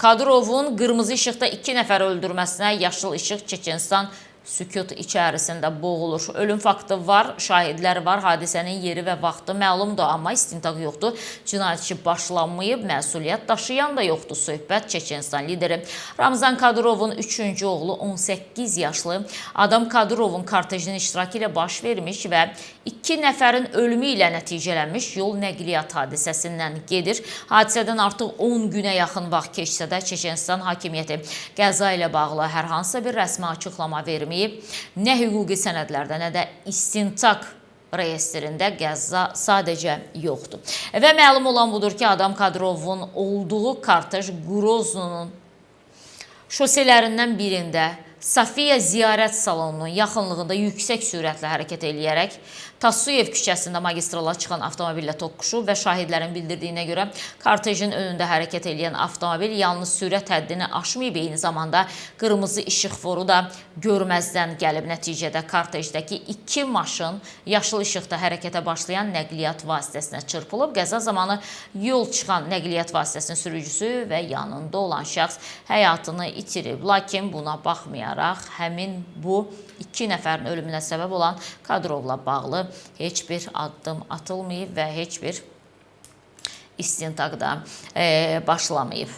Kadyrovun qırmızı işıqda 2 nəfər öldürməsinə yaşıl işıq Çeçenistan sükut içərisində boğulur. Ölüm faktı var, şahidlər var, hadisənin yeri və vaxtı məlumdur, amma istintaq yoxdur. Cinayət işi başlanmayıb, məsuliyyət daşıyan da yoxdur. Söhbət Çeçenistan lideri Ramzan Kadyrovun 3-cü oğlu 18 yaşlı Adam Kadyrovun kortejinin iştirakı ilə baş vermiş və 2 nəfərin ölümü ilə nəticələnmiş yol nəqliyyat hadisəsindən gedir. Hadisədən artıq 10 günə yaxın vaxt keçsə də Çeçenistan hakimiyyəti qəza ilə bağlı hər hansısa bir rəsmi açıqlama verməyib. Nə hüquqi sənədlərdə, nə də istintaq reyestrində qəza sadəcə yoxdur. Və məlum olan budur ki, Adam Kadrovun olduğu kortej Qroznonun şoselerindən birində Safiya ziyarət salonunun yaxınlığında yüksək sürətlə hərəkət eləyərək Tasuyev küçəsində magistrala çıxan avtomobillə toqquşub və şahidlərin bildirdiyinə görə kortejin önündə hərəkət edən avtomobil yalnız sürət həddini aşmayıb, eyni zamanda qırmızı işıq foru da görməzdən gəlib. Nəticədə kortejdəki 2 maşın yaşıl işıqda hərəkətə başlayan nəqliyyat vasitəsinə çırpılıb. Qəza zamanı yol çıxan nəqliyyat vasitəsinin sürücüsü və yanında olan şəxs həyatını itirib. Lakin buna baxmayaraq həmin bu 2 nəfərin ölümünə səbəb olan Kadrovla bağlı heç bir addım atılmayıb və heç bir istintaq da başlamayıb.